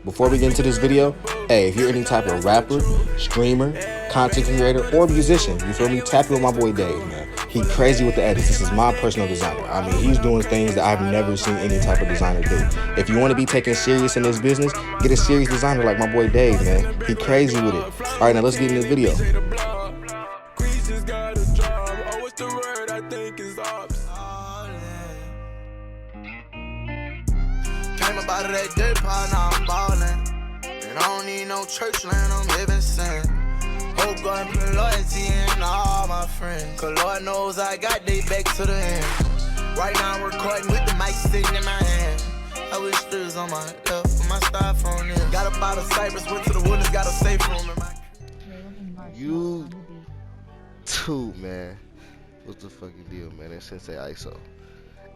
Before we get into this video, hey, if you're any type of rapper, streamer, content creator, or musician, you feel me? Tap in with my boy Dave, man. He crazy with the edits. This is my personal designer. I mean, he's doing things that I've never seen any type of designer do. If you want to be taken serious in this business, get a serious designer like my boy Dave, man. He crazy with it. All right, now let's get into the video. Came about that day part, now I'm ballin'. And I don't need no church land, I'm living sin. Hope God put loyalty in all my friends. Cause Lord knows I got they back to the end. Right now I'm recording with the mic sitting in my hand. I wish there was on my left, but my styrofoam in. Got up out of Cyprus, went to the Woodlands, got a safe room in my. You too, man. What's the fucking deal, man? It's Sensei ISO.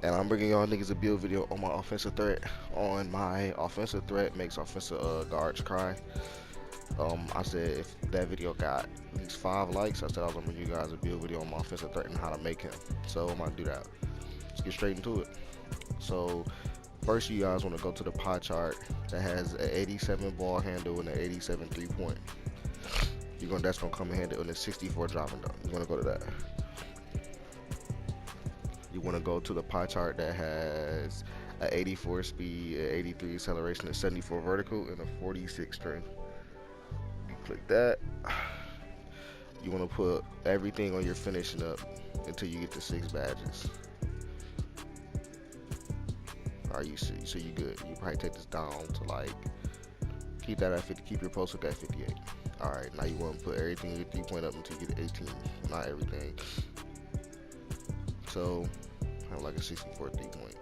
And I'm bringing y'all niggas a build video on my offensive threat. On my offensive threat makes offensive guards cry. I said if that video got at least 5 likes, I said I was gonna bring you guys a build video on my offensive threat and how to make him. So I'm gonna do that. Let's get straight into it. So first, you guys want to go to the pie chart that has an 87 ball handle and an 87 3-point. That's gonna come in handy on the 64 driving dunk. You wanna go to that. You want to go to the pie chart that has an 84 speed, an 83 acceleration, a 74 vertical, and a 46 strength. You click that. You want to put everything on your finishing up until you get to 6 badges. Alright, you see, so you good. You probably take this down to like, keep that at 50, keep your post hook at 58. Alright, now you want to put everything in your 3-point up until you get to 18. Not everything. So have like a 64 3-point.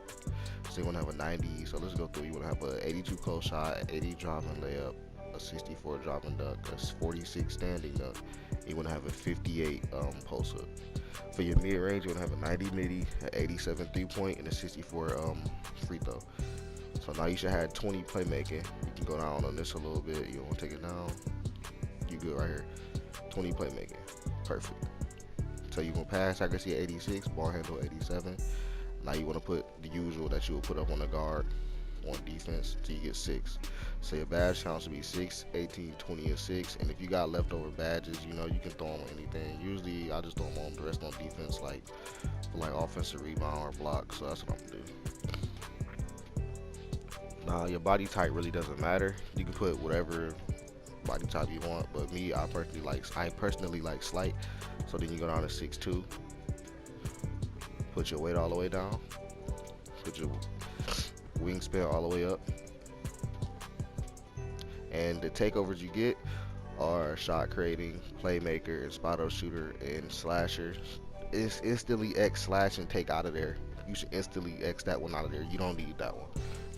So you want to have a 90. So let's go through. You want to have a 82 close shot, 80 driving layup, a 64 driving dunk, a 46 standing dunk. You want to have a 58 post up. For your mid range, you want to have a 90 midi, an 87 3-point, and a 64 free throw. So now you should have 20 playmaking. You can go down on this a little bit. You don't want to take it down. You good right here. 20 playmaking. Perfect. So you gonna pass accuracy at 86, ball handle 87. Now you want to put the usual that you would put up on the guard on defense till you get 6. So your badge counts to be 6, 18, 20, or 6. And if you got leftover badges, you can throw them on anything. Usually I just throw them on the rest on defense, like for like offensive rebound or block. So that's what I'm gonna do. Now your body type really doesn't matter. You can put whatever body type you want, but me, I personally like slight. So then you go down to 6'2". Put your weight all the way down. Put your wingspan all the way up. And the takeovers you get are shot creating, playmaker, and spot up shooter, and slasher. It's instantly X slash and take out of there. You should instantly X that one out of there. You don't need that one.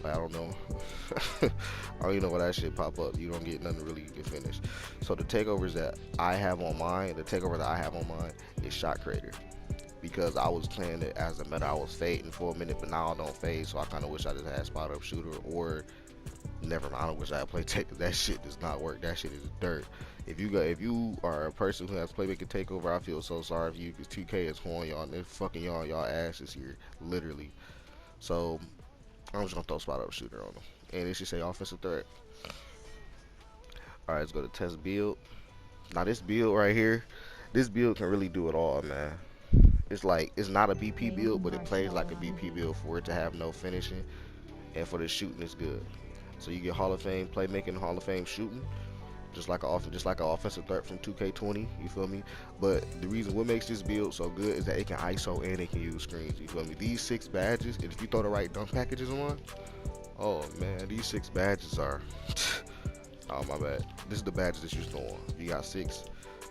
I don't know. I don't even know why that shit pop up. You don't get nothing really you can finish. So the takeovers that I have on mine, is shot creator. Because I was playing it as a meta, I was fading for a minute, but now I don't fade. So I kind of wish I just had spot up shooter, or never mind. I wish I had play take. That shit does not work. That shit is dirt. If you are a person who has playmaking takeover, I feel so sorry for you, because 2K is horning y'all and they're fucking y'all asses here, literally. So I'm just gonna throw spot up shooter on them, and it should say offensive threat. All right, let's go to test build. Now this build right here, this build can really do it all, man. It's like, it's not a BP build, but it plays like a BP build for it to have no finishing, and for the shooting is good. So you get Hall of Fame playmaking, Hall of Fame shooting, just like an offensive threat from 2K20. You feel me? But the reason what makes this build so good is that it can ISO and it can use screens. You feel me? These 6 badges, and if you throw the right dunk packages on, oh man, these 6 badges are. Oh my bad. This is the badges that you throw on. You got 6.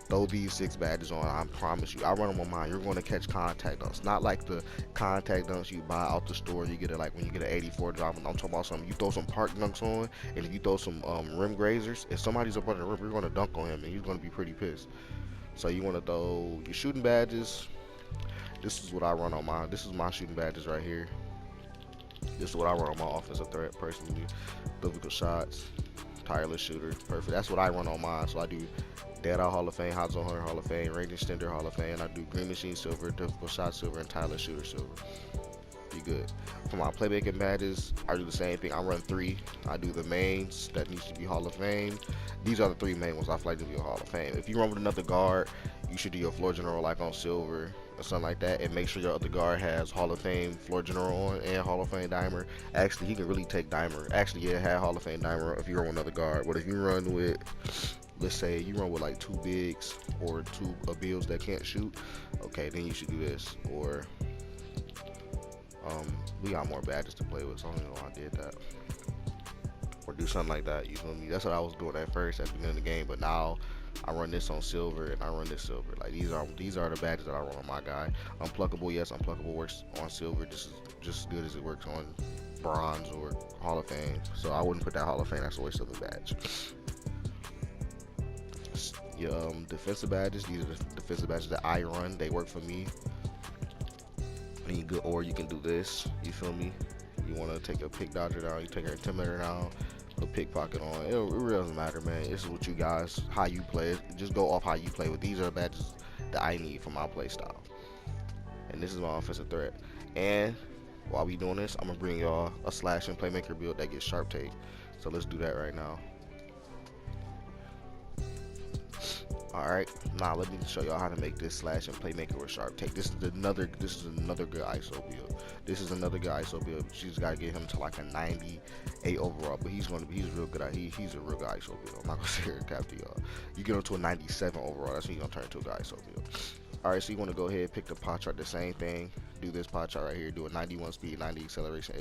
Throw these 6 badges on. I promise you. I run them on mine. You're going to catch contact dunks. Not like the contact dunks you buy out the store. You get it like when you get an 84 drop. I'm talking about something. You throw some park dunks on, and if you throw some rim grazers, if somebody's up on the rim, you're going to dunk on him, and he's going to be pretty pissed. So you want to throw your shooting badges. This is what I run on mine. This is my shooting badges right here. This is what I run on my offensive threat personally. Difficult shots, tireless shooter, perfect. That's what I run on mine. So I do Dead Out Hall of Fame, Hot Zone Hunter Hall of Fame, Range Extender Hall of Fame. I do Green Machine Silver, Difficult Shot Silver, and Tireless Shooter Silver. You good. For my playmaking badges, I do the same thing. I run 3. I do the mains that needs to be Hall of Fame. These are the 3 main ones I feel like to be a Hall of Fame. If you run with another guard, you should do your floor general like on silver or something like that, and make sure your other guard has Hall of Fame floor general on and Hall of Fame dimer. Actually, he can really take dimer. Actually, yeah, have Hall of Fame dimer if you run with another guard. But if you run with, let's say you run with like 2 bigs or 2 builds that can't shoot, okay, then you should do this. Or we got more badges to play with, so I don't even know why I did that. Or do something like that, you feel me? That's what I was doing at first at the beginning of the game, but now I run this on silver and I run this silver. Like these are the badges that I run on my guy. Unpluckable, yes, unpluckable works on silver just as good as it works on bronze or Hall of Fame. So I wouldn't put that Hall of Fame, that's a waste of the badge. Your defensive badges, these are the defensive badges that I run. They work for me. And you good, or you can do this. You feel me? You want to take a pick dodger down, you take your intimidator down, put pickpocket on. It really doesn't matter, man. This is what you guys, how you play. Just go off how you play. But these are the badges that I need for my play style. And this is my offensive threat. And while we doing this, I'm gonna bring y'all a slash and playmaker build that gets sharp take. So let's do that right now. Alright, now let me show y'all how to make this slash and playmaker with sharp take. This is another good ISO build. This is another good ISO build. You just gotta get him to like a 98 overall, but he's real good at he's a real good ISO build. I'm not gonna sit here and cap to y'all. You get him to a 97 overall, that's when you're gonna turn into a good ISO build. Alright, so you wanna go ahead, pick the pie chart, the same thing. Do this pie chart right here, do a 91 speed, 90 acceleration,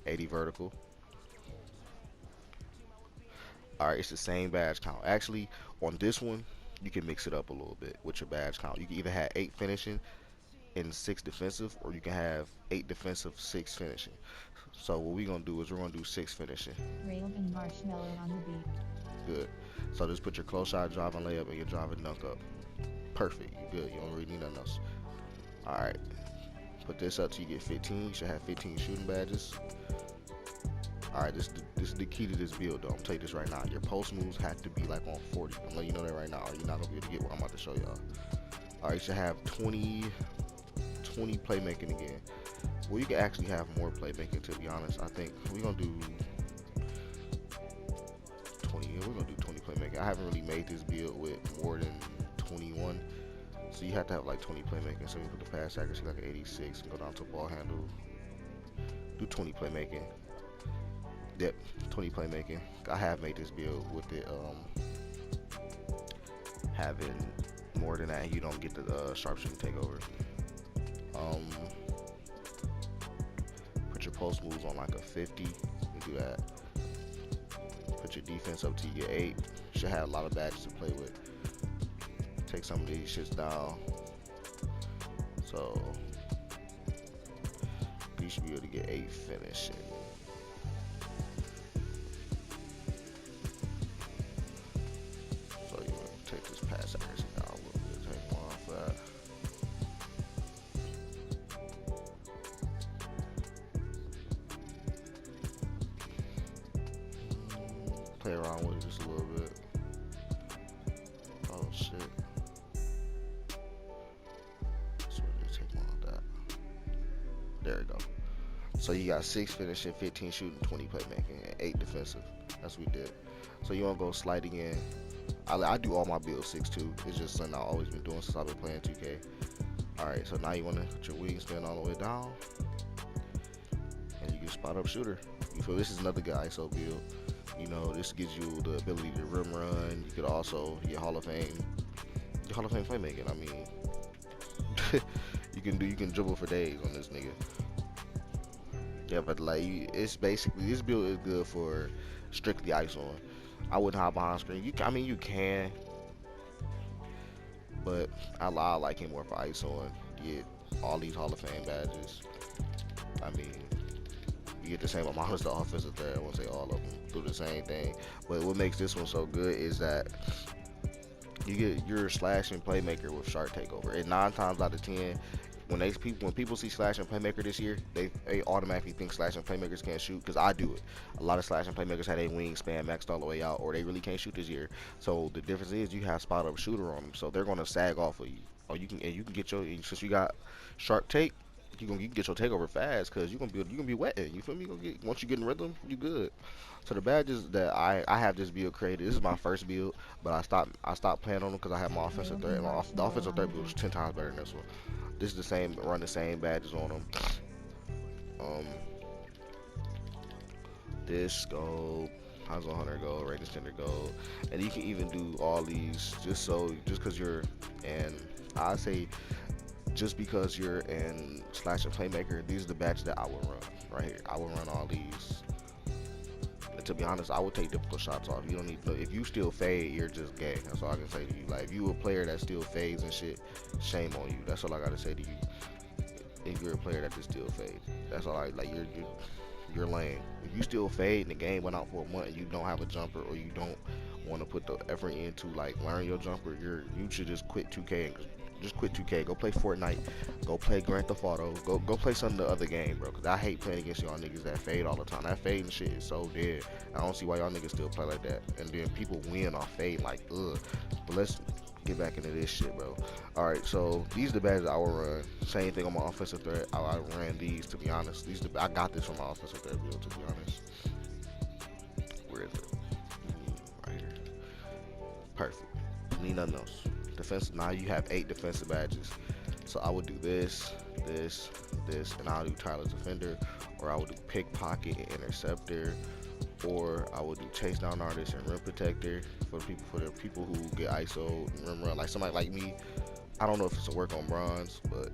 80 vertical. Alright, it's the same badge count. Actually, on this one, you can mix it up a little bit with your badge count. You can either have 8 finishing and 6 defensive, or you can have 8 defensive, 6 finishing. So what we're gonna do is we're gonna do 6 finishing. Raven Marshmallow on the beat. Good. So just put your close shot, drive and layup, and your drive and dunk up. Perfect. You good. You don't really need nothing else. Alright. Put this up till you get 15. You should have 15 shooting badges. Alright, this is the key to this build though. I'm gonna tell you this right now. Your post moves have to be like on 40. I'm letting you know that right now, or you're not gonna be able to get what I'm about to show y'all. Alright, you should have 20 playmaking again. Well, you can actually have more playmaking, to be honest. I think we're gonna do 20. We're gonna do 20 playmaking. I haven't really made this build with more than 21. So you have to have like 20 playmaking. So we put the pass accuracy like an 86 and go down to ball handle. Do 20 playmaking. Yep, 20 playmaking. I have made this build with it having more than that. You don't get the sharpshooting takeover. Put your post moves on like a 50. You do that. Put your defense up to you get 8. You should have a lot of badges to play with. Take some of these shits down. So you should be able to get 8 finishing. Take this pass accuracy down a little bit, take more off that. Play around with it just a little bit. Oh shit. So we just take more off that. There we go. So you got 6 finishing, 15 shooting, 20 playmaking, and 8 defensive. That's what we did. So you wanna go sliding in. I do all my builds 6-2. It's just something I've always been doing since I've been playing 2K. Alright, so now you want to put your wingspan all the way down. And you can spot up shooter. You feel this is another good ISO build. You know, this gives you the ability to rim run. You could also get Hall of Fame. Get Hall of Fame playmaking. I mean, you can dribble for days on this nigga. Yeah, but like it's basically this build is good for strictly ISO. I wouldn't hop behind screen. You can, but I like it more for ISO and get all these Hall of Fame badges. I mean, you get the same amount as the offensive threat. I won't say all of them do the same thing, but what makes this one so good is that you get your slash and playmaker with sharp takeover. And 9 times out of 10, when people see slash and playmaker this year, they automatically think slash and playmakers can't shoot, because I do it. A lot of slash and playmakers had a wingspan maxed all the way out, or they really can't shoot this year. So the difference is you have spot up shooter on them, so they're gonna sag off of you. Or you can get since you got sharp take, you can get your takeover fast because you gonna be wetting. You feel me? Once you get in rhythm, you good. So the badges that I have this build created. This is my first build, but I stopped playing on them because I have my offensive threat. And the offensive threat build is 10 times better than this one. This is the same. Run the same badges on them. This gold, Hanzo Hunter gold, Radiant Tender gold, and you can even do all these just because you're and I say just because you're in Slash and Playmaker. These are the badges that I will run right here. I will run all these. And to be honest, I would take difficult shots off. You don't need to, if you still fade, you're just gay. That's all I can say to you. Like if you a player that still fades and shit, shame on you. That's all I gotta say to you. If you're a player that just still fades, that's all I like. You're lame. If you still fade and the game went out for a month and you don't have a jumper or you don't want to put the effort into like learn your jumper, you should just quit 2K and just quit 2K. Go play Fortnite. Go play Grand Theft Auto. Go play some of the other game, bro. Cause I hate playing against y'all niggas that fade all the time. That fading shit is so dead. I don't see why y'all niggas still play like that. And then people win off fade like ugh. But let's get back into this shit, bro. Alright, so these are the badges I will run. Same thing on my offensive threat. I ran these, to be honest. I got this from my offensive threat build, to be honest. Where is it? Right here. Perfect. Need nothing else. Defense. Now you have 8 defensive badges. So I would do this, and I'll do Tyler's Defender, or I would do Pickpocket and Interceptor, or I would do Chase Down Artist and Rim Protector for the people who get ISO and rim run. Like somebody like me, I don't know if it's a work on bronze, but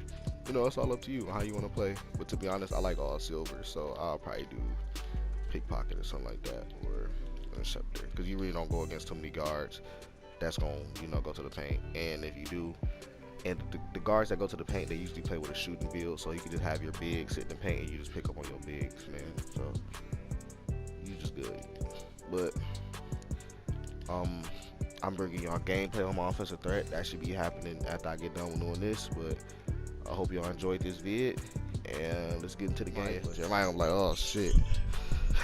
you know it's all up to you how you want to play. But to be honest, I like all silver, so I'll probably do Pickpocket or something like that, or Interceptor, because you really don't go against too many guards that's gonna go to the paint. And if you do, and the guards that go to the paint, they usually play with a shooting build, so you can just have your bigs sit in the paint and you just pick up on your bigs, man. So you just good. But I'm bringing y'all gameplay on my offensive threat. That should be happening after I get done with doing this. But I hope y'all enjoyed this vid, and let's get into the game. Everybody gonna be like, oh shit.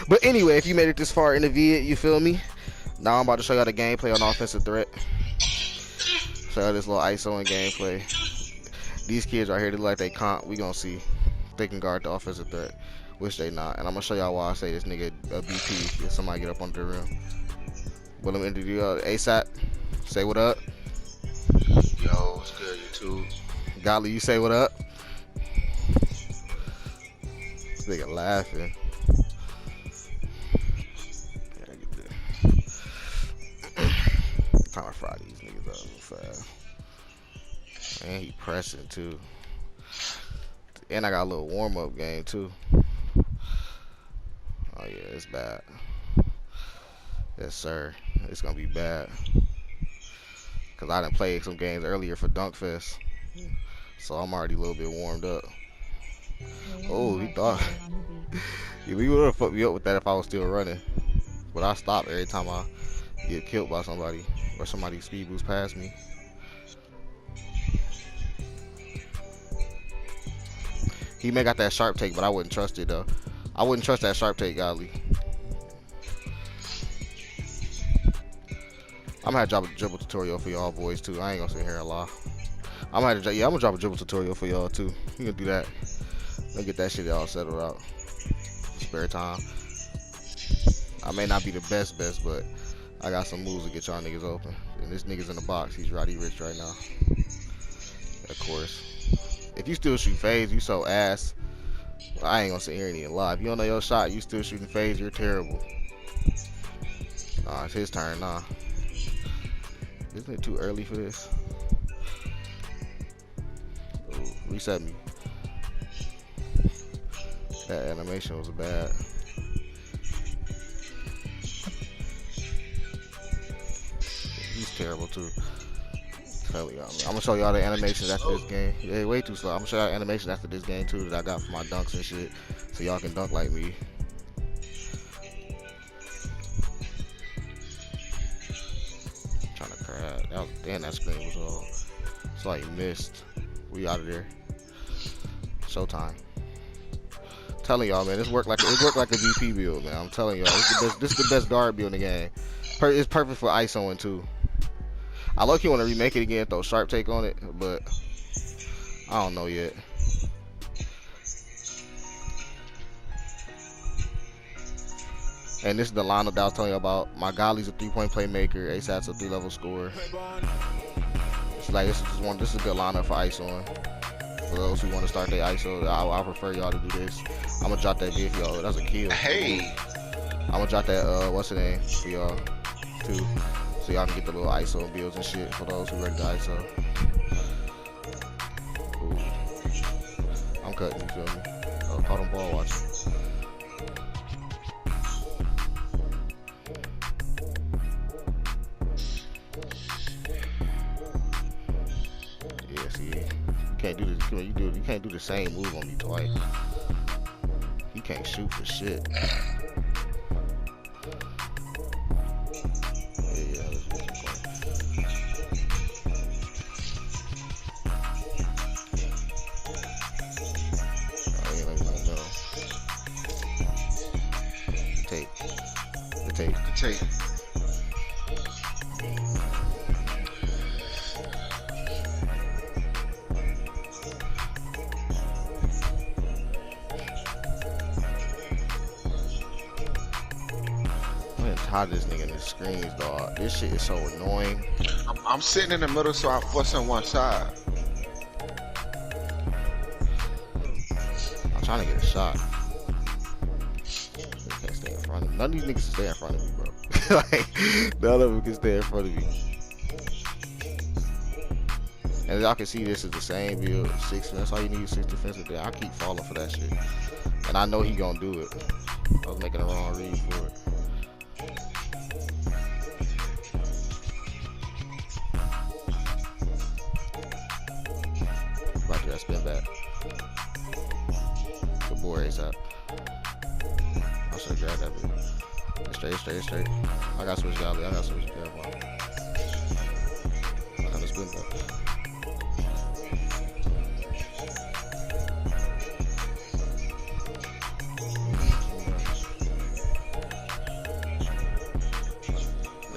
But anyway, if you made it this far in the vid, you feel me? Now I'm about to show y'all the gameplay on the offensive threat. Show y'all this little ISO and gameplay. These kids right here, they look like they comp. We gonna see. They can guard the offensive threat, which they not. And I'm gonna show y'all why I say this nigga a BP if somebody get up under the rim. Will him interview ASAP. Say what up. Yo, what's good, YouTube? Godly, you say what up. This nigga laughing. Trying to fry these niggas up fast. And he pressing too. And I got a little warm up game too. Oh yeah, it's bad. Yes sir, it's gonna be bad. Cause I done played some games earlier for Dunkfest, so I'm already a little bit warmed up. Oh, he thought yeah, we would have fucked me up with that if I was still running. But I stop every time I get killed by somebody or somebody speed boost past me. He may got that sharp take, but I wouldn't trust it though. I wouldn't trust that sharp take, Godly. I'm gonna have to drop a dribble tutorial for y'all boys too. I ain't gonna sit here and lie. I'm gonna drop a dribble tutorial for y'all too. You can do that. Let's get that shit all settled out. Spare time. I may not be the best, but I got some moves to get y'all niggas open. And this nigga's in the box. He's Roddy Rich right now. Of course. If you still shoot fades, you so ass. I ain't gonna sit here and even lie. If you don't know your shot, you still shooting fades, you're terrible. Nah, it's his turn now. Isn't it too early for this? Ooh, reset me. That animation was bad. He's terrible too. Tell y'all, I'm gonna show y'all the animations after this game. Yeah, way too slow. I'm gonna show y'all animations after this game too that I got for my dunks and shit, so y'all can dunk like me. Trying to crab. Damn, that screen was all. That's why he missed. We out of there. Showtime. Telling y'all, man, it worked like a VP build, man. I'm telling y'all, this is the best guard build in the game. It's perfect for ISOing too. I low-key want to remake it again, throw sharp take on it, but I don't know yet. And this is the lineup that I was telling you about. My Gali's a 3-point playmaker. ASAP's a 3-level scorer. It's like this is a good lineup for ISOing. For those who want to start their ISO, I prefer y'all to do this. I'm gonna drop that bid for y'all. That's a kill. Hey, I'm gonna drop that what's the name for y'all too, so y'all can get the little ISO builds and shit for those who ready to ISO. Ooh. I'm cutting, you feel me? Oh, caught him ball watching. Yeah, see, you can't do this. You can't do the same move on me twice. He can't shoot for shit. take. I'm tired of this nigga in the screens, dog. This shit is so annoying. I'm sitting in the middle, so I'm forcing one side. I'm trying to get a shot. They can't stay in front of me. None of these niggas can stay in front of me, bro. Like, none of them can stay in front of me. And as y'all can see, this is the same build. 6. That's all you need, 6 defensive there. I keep falling for that shit. And I know he gonna do it. I was making a wrong read for it. About to that spin back. Good boy, ASAP. I should grab that bit. Straight. I got switch Gally. I got switch Gally. I got to spin back.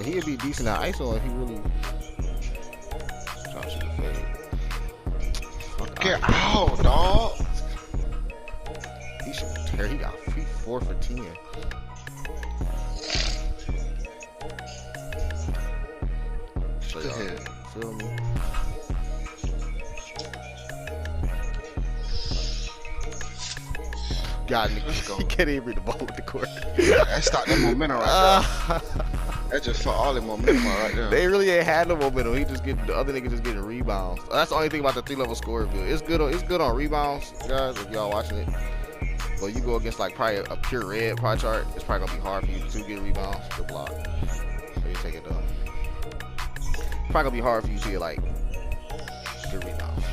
He'd be decent at ISO if he really trying to shoot a fade. Get out, dog. He should tear. He got 4 for 10. So Go ahead. Feel me? God, Let's nigga, go. he can't even read the ball with the court. That start that momentum right there. That just for all the momentum right there. They really ain't had no momentum. He just getting the other nigga just getting rebounds. That's the only thing about the 3-level scorer build. It's good on rebounds, guys. If y'all watching it, but you go against like probably a pure red pie chart, it's probably gonna be hard for you to get rebounds. Good block. So you take it down. Probably gonna be hard for you to get like good rebounds.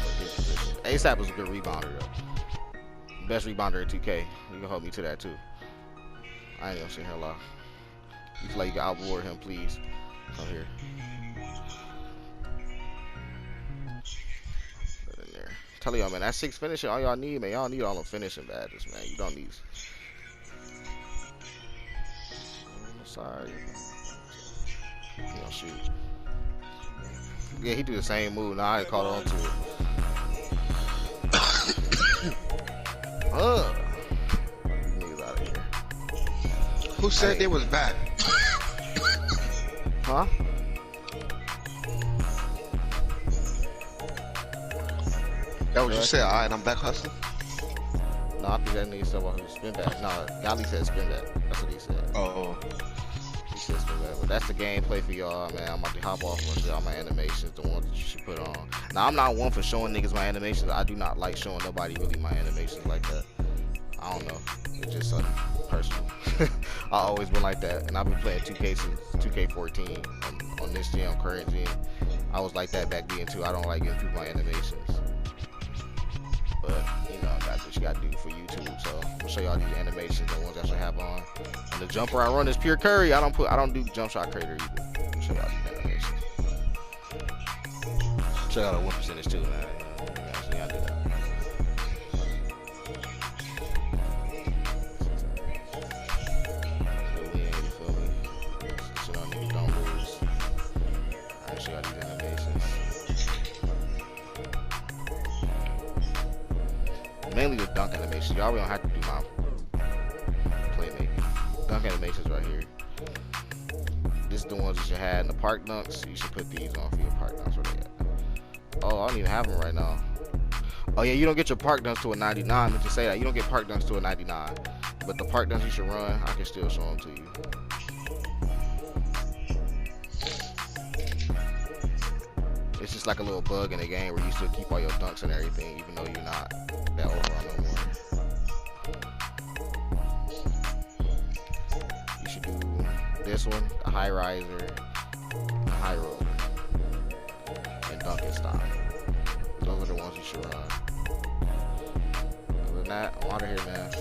ASAP was a good rebounder though. Best rebounder in 2K. You can hold me to that too. I ain't gonna sit here lie. You feel like you can outboard him, please. Come here. Put it in there. Tell y'all, man, that 6 finishing, all y'all need, man. Y'all need all the finishing badges, man. You don't need. Sorry. You don't shoot. Yeah, he do the same move. Now I caught on to it. Niggas out of here. Who said they was back? Huh? That what you said? Alright, I'm back hustling. No, I think that nigga said about spin back. No, Gally said spin back. That's what he said. Oh. He said spin back. But that's the gameplay for y'all, man. I'm about to hop off and show y'all my animations, the ones that you should put on. Now, I'm not one for showing niggas my animations. I do not like showing nobody really my animations like that. I don't know. It's just something personal. I always been like that, and I've been playing 2K14 on this gen, on current gen. I was like that back then too. I don't like giving people my animations, but you know that's what you gotta do for YouTube. So I'm gonna show y'all these animations, the ones I should have on. And the jumper I run is pure Curry. I don't do jump shot creator either. I'll show y'all these animations. Show y'all the win percentage too, man. You gotta do that. Mainly the dunk animation. Y'all don't have to do my playmaking. Dunk dunk animations right here. This is the ones you should have in the park dunks. You should put these on for your park dunks. Where they at? Oh, I don't even have them right now. Oh yeah, you don't get your park dunks to a 99. Let's just say that. You don't get park dunks to a 99. But the park dunks you should run, I can still show them to you. It's just like a little bug in the game where you still keep all your dunks and everything, even though you're not that overall no more. You should do this one, a high riser, a high roller, and dunk and stop. Those are the ones you should run. Other than that, I'm out of here, man.